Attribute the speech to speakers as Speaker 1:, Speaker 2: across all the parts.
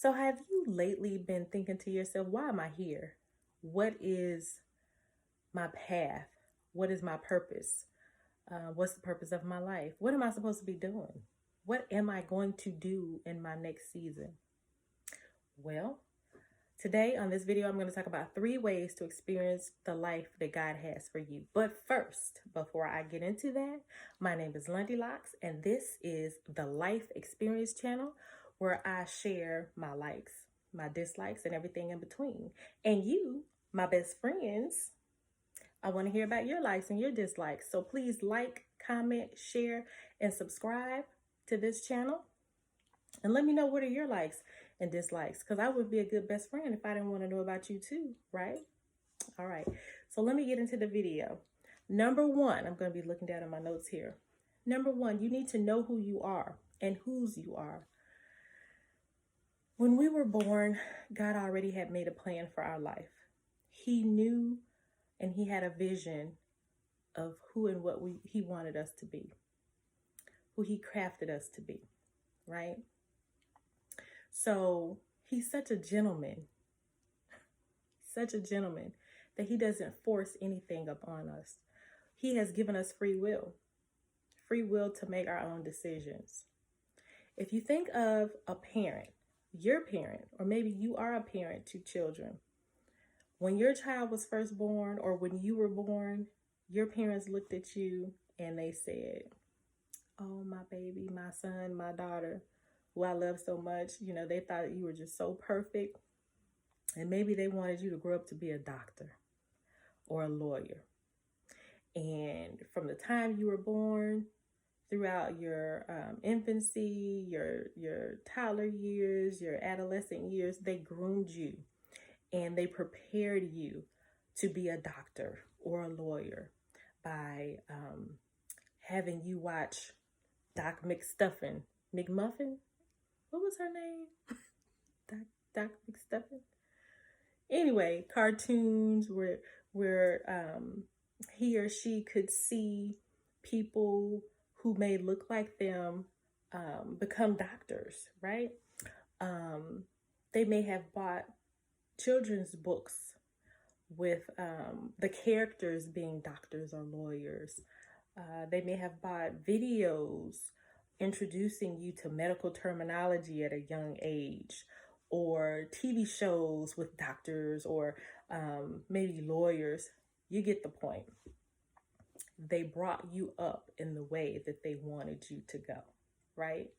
Speaker 1: So, have you lately been thinking to yourself, why am I here? What is my path? What is my purpose? What's the purpose of my life? What am I supposed to be doing? What am I going to do in my next season? Well, today on this video, I'm going to talk about 3 ways to experience the life that God has for you. But first, before I get into that, my name is Lundi Laux, and this is the Life Experience channel where I share my likes, my dislikes, and everything in between. And you, my best friends, I want to hear about your likes and your dislikes. So please like, comment, share, and subscribe to this channel. And let me know what are your likes and dislikes, because I would be a good best friend if I didn't want to know about you too, right? All right, so let me get into the video. Number 1, I'm going to be looking down at my notes here. Number 1, you need to know who you are and whose you are. When we were born, God already had made a plan for our life. He knew and he had a vision of who and what he wanted us to be, who he crafted us to be, right? So he's such a gentleman that he doesn't force anything upon us. He has given us free will to make our own decisions. If you think of a parent, your parent, or maybe you are a parent to children, when your child was first born or when you were born, your parents looked at you and they said, "Oh, my baby, my son, my daughter, who I love so much." You know, they thought you were just so perfect. And maybe they wanted you to grow up to be a doctor or a lawyer. And from the time you were born, throughout your infancy, your toddler years, your adolescent years, they groomed you and they prepared you to be a doctor or a lawyer by having you watch Doc McMuffin. What was her name? Doc McStuffin. Anyway, cartoons where he or she could see people who may look like them become doctors, right? They may have bought children's books with the characters being doctors or lawyers. They may have bought videos introducing you to medical terminology at a young age, or TV shows with doctors or maybe lawyers. You get the point. They brought you up in the way that they wanted you to go, right?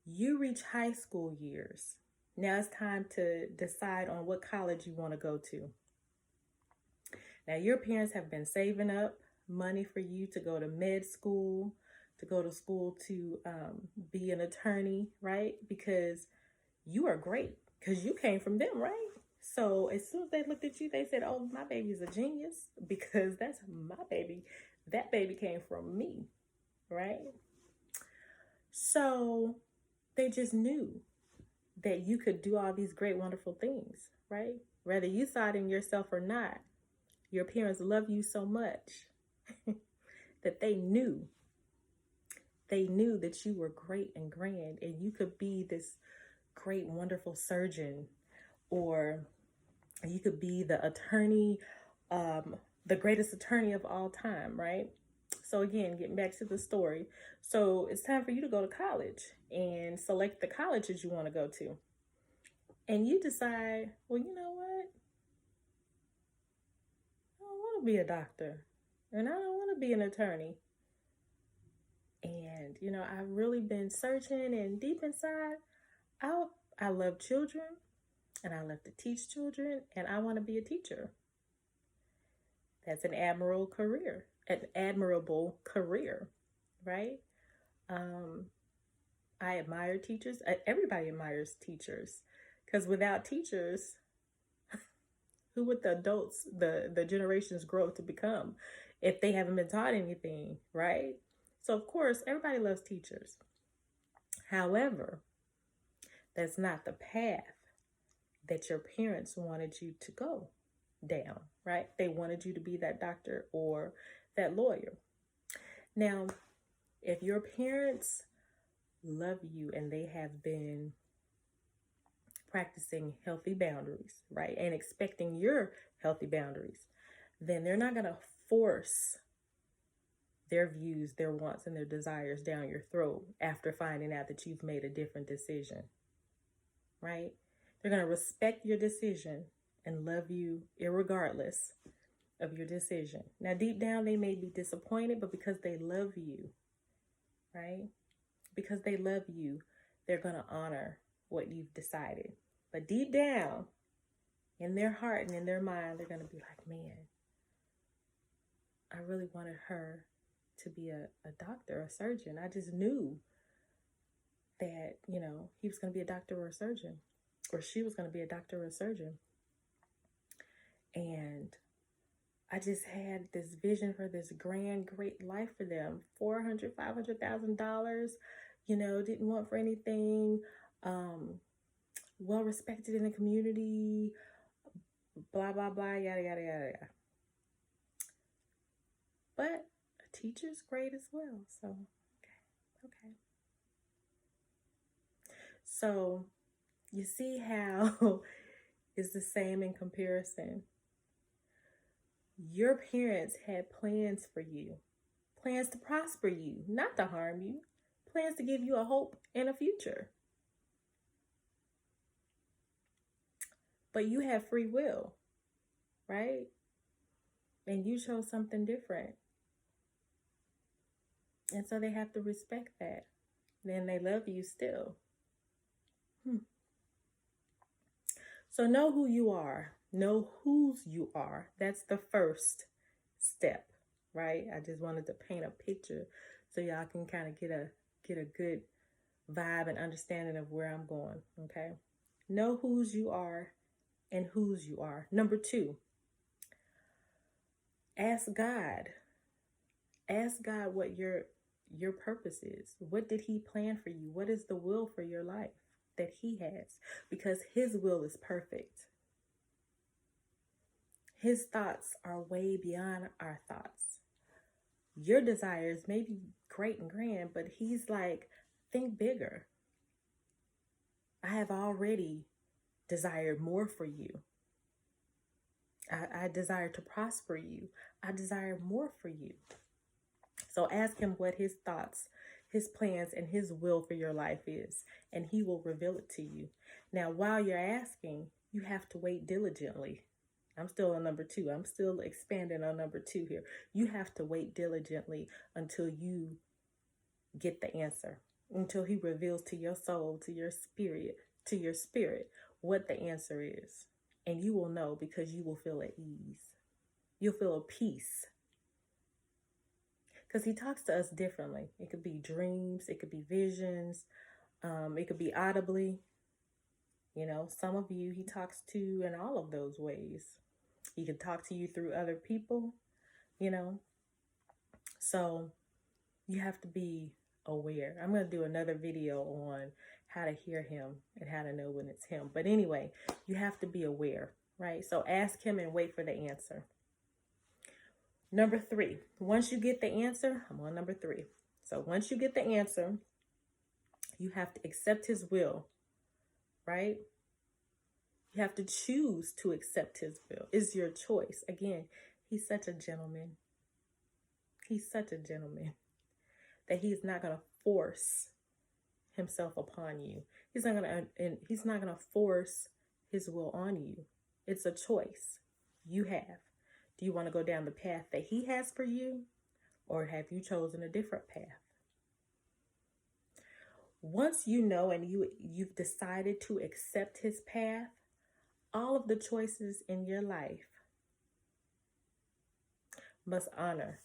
Speaker 1: You reach high school years. Now it's time to decide on what college you want to go to. Now your parents have been saving up money for you to go to med school, to go to school to be an attorney, right? Because you are great, because you came from them, right? So as soon as they looked at you, they said, "Oh, my baby's a genius, because that's my baby. That baby came from me," right? So they just knew that you could do all these great, wonderful things, right? Whether you saw it in yourself or not, your parents love you so much that they knew that you were great and grand and you could be this great, wonderful surgeon, or you could be the attorney, the greatest attorney of all time, right? So again, getting back to the story. So it's time for you to go to college and select the colleges you want to go to. And you decide, well, you know what? I don't want to be a doctor and I don't want to be an attorney. And, you know, I've really been searching, and deep inside, I love children and I love to teach children, and I want to be a teacher. That's an admirable career, right? I admire teachers. Everybody admires teachers, because without teachers, who would the adults, the generations grow to become if they haven't been taught anything, right? So of course, everybody loves teachers. However, that's not the path that your parents wanted you to go down, right? They wanted you to be that doctor or that lawyer. Now, if your parents love you and they have been practicing healthy boundaries, right? And expecting your healthy boundaries, then they're not going to force their views, their wants, and their desires down your throat after finding out that you've made a different decision, right? They're going to respect your decision and love you irregardless of your decision. Now, deep down, they may be disappointed, but because they love you, right? Because they love you, they're going to honor what you've decided. But deep down, in their heart and in their mind, they're going to be like, man, I really wanted her to be a doctor, a surgeon. I just knew that, you know, he was going to be a doctor or a surgeon, or she was going to be a doctor or a surgeon. And I just had this vision for this grand, great life for them. $400,000, $500,000, you know, didn't want for anything, well respected in the community, blah, blah, blah, yada, yada, yada, yada. But a teacher's great as well. So, okay. So, you see how it's the same in comparison. Your parents had plans for you, plans to prosper you, not to harm you, plans to give you a hope and a future. But you have free will, right? And you chose something different. And so they have to respect that. Then they love you still. So know who you are. Know whose you are. That's the first step, right? I just wanted to paint a picture so y'all can kind of get a good vibe and understanding of where I'm going, okay? Know whose you are and whose you are. Number 2, ask God. Ask God what your purpose is. What did he plan for you? What is the will for your life that he has? Because his will is perfect. His thoughts are way beyond our thoughts. Your desires may be great and grand, but he's like, think bigger. I have already desired more for you. I desire to prosper you. I desire more for you. So ask him what his thoughts, his plans, and his will for your life is, and he will reveal it to you. Now, while you're asking, you have to wait diligently. I'm still on number 2. I'm still expanding on number 2 here. You have to wait diligently until you get the answer, until he reveals to your soul, to your spirit, what the answer is. And you will know because you will feel at ease. You'll feel at peace. Because he talks to us differently. It could be dreams. It could be visions. It could be audibly. You know, some of you he talks to in all of those ways. He can talk to you through other people, you know. So you have to be aware. I'm going to do another video on how to hear him and how to know when it's him. But anyway, you have to be aware, right? So ask him and wait for the answer. Number 3, once you get the answer, I'm on number 3. So once you get the answer, you have to accept his will, right? You have to choose to accept his will. It's your choice. Again, he's such a gentleman. He's such a gentleman that he's not going to force himself upon you. He's not going to force his will on you. It's a choice you have. Do you want to go down the path that he has for you, or have you chosen a different path? Once you know and you've decided to accept his path, all of the choices in your life must honor.